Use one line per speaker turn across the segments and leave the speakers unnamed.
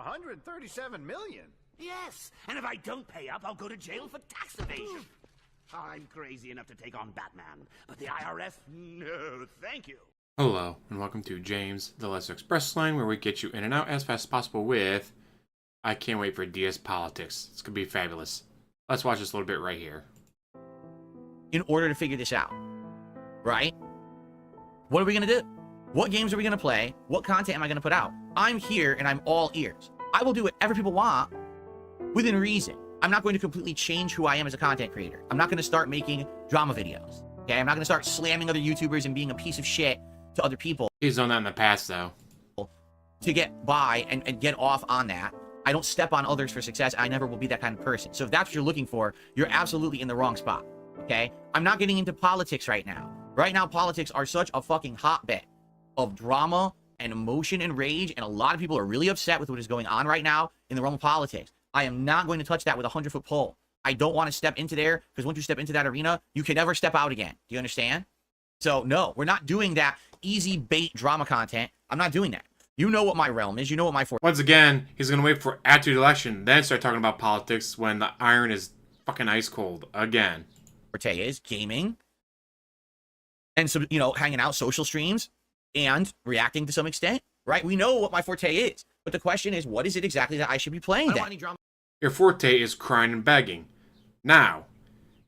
$137 million?
Yes, and if I don't pay up, I'll go to jail for tax evasion. I'm crazy enough to take on Batman, but the IRS, no, thank you.
Hello, and welcome to James, the Lesser Express line, where we get you in and out as fast as possible with... I can't wait for DSPolitics. It's going to be fabulous. Let's watch this a little bit right here.
In order to figure this out, right? What are we going to do? What games are we going to play? What content am I going to put out? I'm here, and I'm all ears. I will do whatever people want within reason. I'm not going to completely change who I am as a content creator. I'm not going to start making drama videos. Okay, I'm not going to start slamming other YouTubers and being a piece of shit to other people.
He's done that in the past, though.
To get by and get off on that. I don't step on others for success. I never will be that kind of person. So if that's what you're looking for, you're absolutely in the wrong spot. Okay? I'm not getting into politics right now. Right now, politics are such a fucking hotbed of drama and emotion and rage, and a lot of people are really upset with what is going on right now in the realm of politics. I am not going to touch that with a 100-foot pole. I don't want to step into there, because once you step into that arena, you can never step out again. Do you understand? So, no, we're not doing that easy bait drama content. I'm not doing that. You know what my realm is. You know what my forte.
Once again, he's going to wait for after the election, then start talking about politics when the iron is fucking ice cold again.
Forte is gaming and some, you know, hanging out, social streams, and reacting to some extent, right? We know what my forte is, but the question is, what is it exactly that I should be playing then?
Your forte is crying and begging. Now,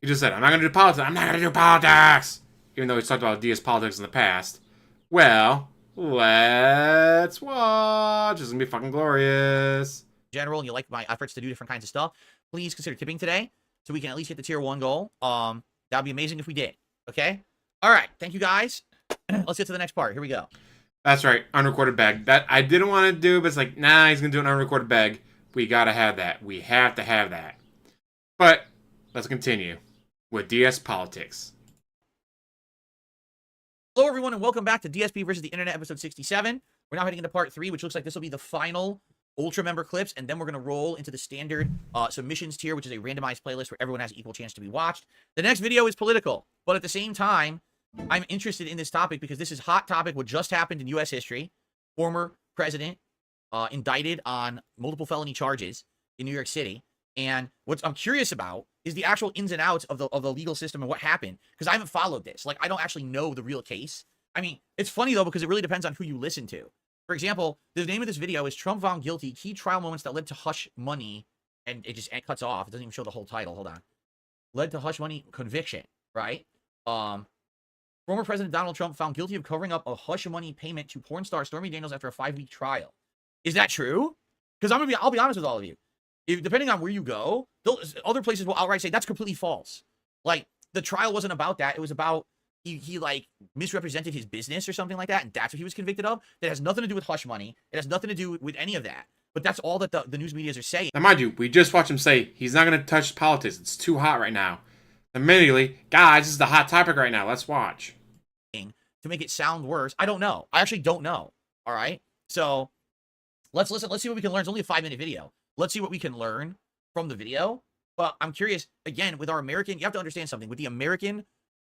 he just said, I'm not going to do politics. I'm not going to do politics. Even though he's talked about DSPolitics in the past. Well, let's watch. It's going to be fucking glorious.
In general, and you like my efforts to do different kinds of stuff, please consider tipping today so we can at least hit the tier 1 goal. That would be amazing if we did. Okay? All right. Thank you, guys. Let's get to the next part. Here we go.
That's right. Unrecorded beg. That I didn't want to do, but it's like, nah, he's going to do an unrecorded beg. We got to have that. We have to have that. But let's continue with DSPolitics.
Hello, everyone, and welcome back to DSP versus the Internet, episode 67. We're now heading into part 3, which looks like this will be the final Ultra member clips, and then we're going to roll into the standard submissions tier, which is a randomized playlist where everyone has an equal chance to be watched. The next video is political, but at the same time, I'm interested in this topic because this is hot topic, what just happened in U.S. history. Former president indicted on multiple felony charges in New York City. And what I'm curious about is the actual ins and outs of the legal system and what happened, because I haven't followed this. Like, I don't actually know the real case. I mean, it's funny, though, because it really depends on who you listen to. For example, the name of this video is Trump Found Guilty, Key Trial Moments That Led to Hush Money, and it cuts off. It doesn't even show the whole title. Hold on. Led to Hush Money Conviction, right? Former President Donald Trump found guilty of covering up a hush money payment to porn star Stormy Daniels after a 5-week trial. Is that true? Because I'll be honest with all of you. Depending on where you go, other places will outright say that's completely false. Like, the trial wasn't about that. It was about he like misrepresented his business or something like that, and that's what he was convicted of. That has nothing to do with hush money. It has nothing to do with any of that. But that's all that the news medias are saying.
Now, mind you, we just watched him say he's not going to touch politics. It's too hot right now. Immediately, guys, this is the hot topic right now. Let's watch.
To make it sound worse, I don't know. I actually don't know. All right, so let's listen. Let's see what we can learn. It's only a 5-minute video. Let's see what we can learn from the video. But I'm curious, again, with our American, you have to understand something. With the American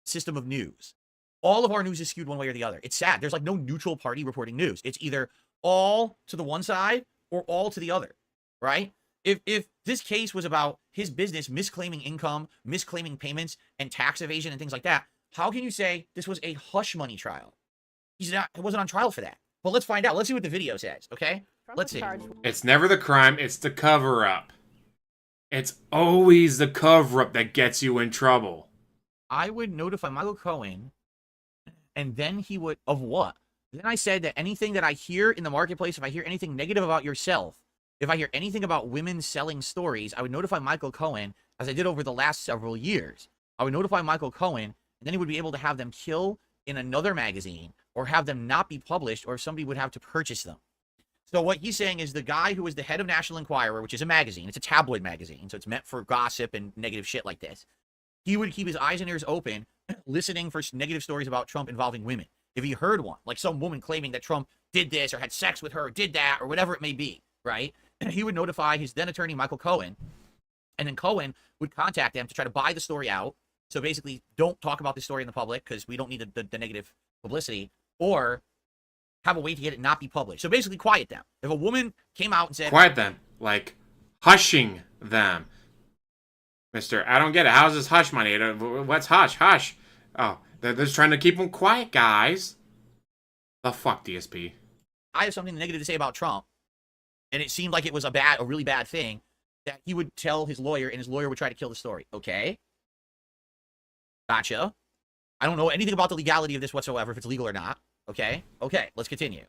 system of news, all of our news is skewed one way or the other. It's sad. There's like no neutral party reporting news. It's either all to the one side or all to the other, right? If this case was about his business misclaiming income, misclaiming payments, and tax evasion and things like that, how can you say this was a hush money trial? It wasn't on trial for that. But let's find out. Let's see what the video says, okay? Let's see.
It's never the crime, it's the cover-up. It's always the cover-up that gets you in trouble.
I would notify Michael Cohen, and then he would... Of what? Then I said that anything that I hear in the marketplace, if I hear anything negative about yourself, if I hear anything about women selling stories, I would notify Michael Cohen, as I did over the last several years. I would notify Michael Cohen, and then he would be able to have them kill in another magazine, or have them not be published, or somebody would have to purchase them. So what he's saying is the guy who was the head of National Enquirer, which is a magazine, it's a tabloid magazine, so it's meant for gossip and negative shit like this. He would keep his eyes and ears open, listening for negative stories about Trump involving women. If he heard one, like some woman claiming that Trump did this, or had sex with her, or did that, or whatever it may be, right? He would notify his then attorney, Michael Cohen, and then Cohen would contact them to try to buy the story out. So basically, don't talk about this story in the public because we don't need the negative publicity, or have a way to get it not be published. So basically, quiet them. If a woman came out and said,
quiet them, like hushing them. Mister, I don't get it. How's this hush money? What's hush? Hush. Oh, they're just trying to keep them quiet, guys. The fuck, DSP.
I have something negative to say about Trump, and it seemed like it was a really bad thing, that he would tell his lawyer, and his lawyer would try to kill the story. Okay. Gotcha. I don't know anything about the legality of this whatsoever, if it's legal or not. Okay. Okay, let's continue.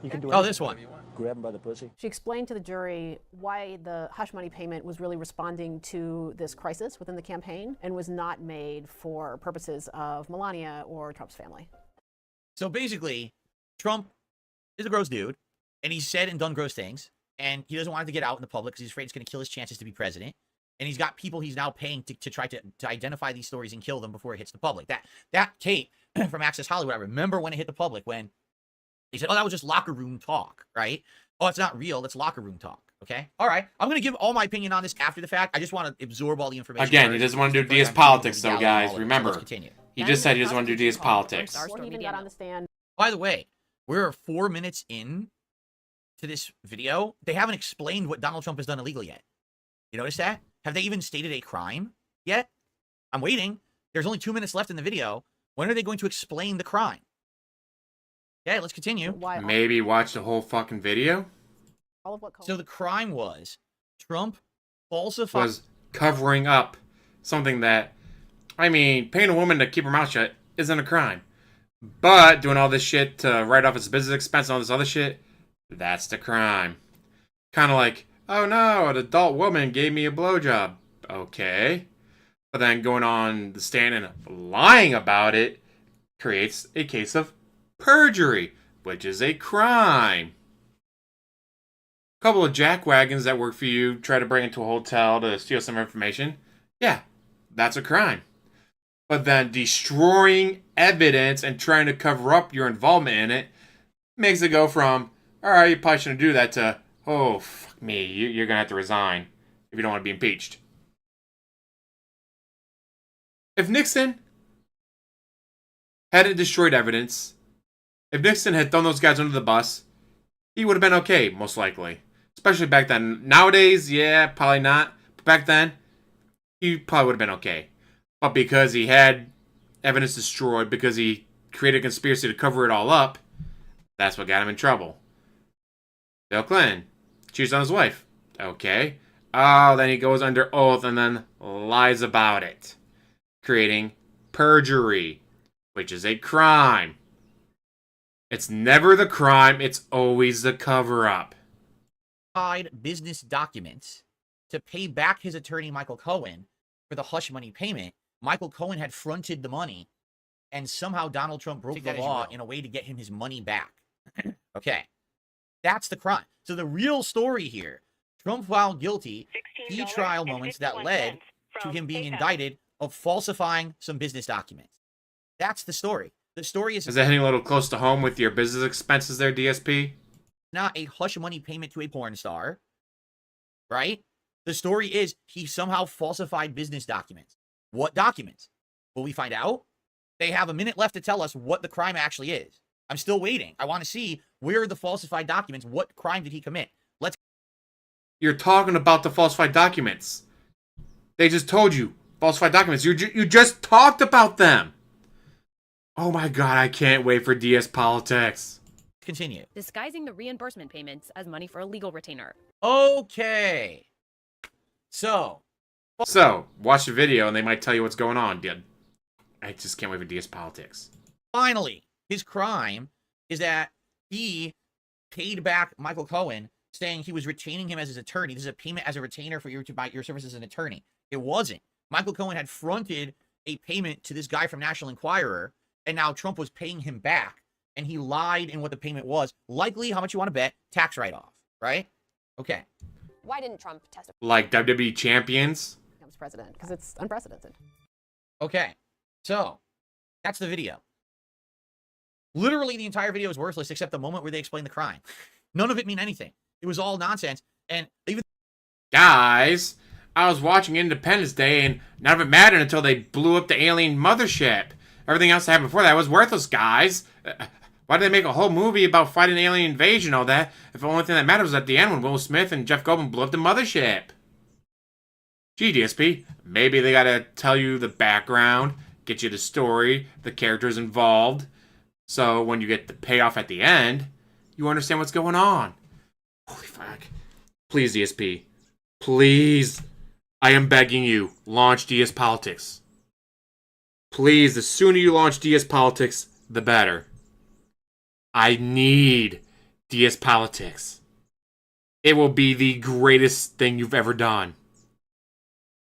You can do
this one.
Grab him by the pussy.
She explained to the jury why the hush money payment was really responding to this crisis within the campaign and was not made for purposes of Melania or Trump's family.
So basically, Trump is a gross dude, and he's said and done gross things, and he doesn't want it to get out in the public because he's afraid it's going to kill his chances to be president. And he's got people he's now paying to try to identify these stories and kill them before it hits the public. That tape from Access Hollywood, I remember when it hit the public, when he said, oh, that was just locker room talk, right? Oh, it's not real. That's locker room talk, okay? All right. I'm going to give all my opinion on this after the fact. I just want to absorb all the information.
Again, he doesn't want to do DSPolitics, though, guys. Remember,
let's continue.
He just said he doesn't want to do DSPolitics.
Before he even got on the stand.
By the way, we're 4 minutes in to this video. They haven't explained what Donald Trump has done illegally yet. You notice that? Have they even stated a crime yet? I'm waiting. There's only 2 minutes left in the video. When are they going to explain the crime? Okay, let's continue.
Maybe watch the whole fucking video?
So the crime was Trump falsified...
Was covering up something that... I mean, paying a woman to keep her mouth shut isn't a crime. But doing all this shit to write off his business expense and all this other shit, that's the crime. Kind of like, oh no, an adult woman gave me a blowjob. Okay. But then going on the stand and lying about it creates a case of perjury, which is a crime. A couple of jackwagons that work for you try to break into a hotel to steal some information. Yeah, that's a crime. But then destroying evidence and trying to cover up your involvement in it makes it go from, alright, you probably shouldn't do that, to, oh, fuck me, you're going to have to resign if you don't want to be impeached. If Nixon hadn't destroyed evidence, if Nixon had thrown those guys under the bus, he would have been okay, most likely. Especially back then. Nowadays, yeah, probably not. But back then, he probably would have been okay. But because he had evidence destroyed, because he created a conspiracy to cover it all up, that's what got him in trouble. Bill Clinton cheats on his wife. Okay. Oh, then he goes under oath and then lies about it, creating perjury, which is a crime. It's never the crime, it's always the cover-up.
Business documents to pay back his attorney, Michael Cohen, for the hush money payment. Michael Cohen had fronted the money, and somehow Donald Trump broke the law in a way to get him his money back. Okay. That's the crime. So the real story here, Trump filed guilty, pre-trial moments that led to him being indicted of falsifying some business documents. That's the story. The story is...
Is that hitting a little close to home with your business expenses there, DSP?
Not a hush money payment to a porn star, right? The story is he somehow falsified business documents. What documents? Will we find out? They have a minute left to tell us what the crime actually is. I'm still waiting. I want to see, where are the falsified documents? What crime did he commit? Let's...
You're talking about the falsified documents. They just told you. Falsified documents. You just talked about them. Oh my god, I can't wait for DSPolitics.
Continue.
Disguising the reimbursement payments as money for a legal retainer.
Okay. So,
watch the video and they might tell you what's going on, dude. I just can't wait for DSPolitics.
Finally, his crime is that he paid back Michael Cohen, saying he was retaining him as his attorney. This is a payment as a retainer for to buy your services as an attorney. It wasn't. Michael Cohen had fronted a payment to this guy from National Enquirer, and now Trump was paying him back, and he lied in what the payment was. Likely, how much you want to bet? Tax write-off, right? Okay.
Why didn't Trump testify?
Like WWE champions?
Becomes president, because it's unprecedented.
Okay. So, that's the video. Literally, the entire video is worthless except the moment where they explain the crime. None of it mean anything. It was all nonsense. And even...
Guys, I was watching Independence Day and none of it mattered until they blew up the alien mothership. Everything else that happened before that was worthless, guys. Why did they make a whole movie about fighting alien invasion and all that if the only thing that matters was at the end when Will Smith and Jeff Goldblum blew up the mothership? Gee, DSP, maybe they gotta tell you the background, get you the story, the characters involved, so when you get the payoff at the end, you understand what's going on. Holy fuck. Please, DSP. Please. I am begging you, launch DSPolitics. Please, the sooner you launch DSPolitics, the better. I need DSPolitics. It will be the greatest thing you've ever done.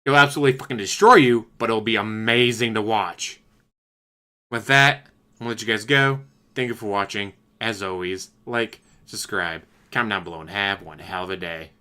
It'll absolutely fucking destroy you, but it'll be amazing to watch. With that, I'm gonna let you guys go. Thank you for watching. As always, like, subscribe, comment down below, and have one hell of a day.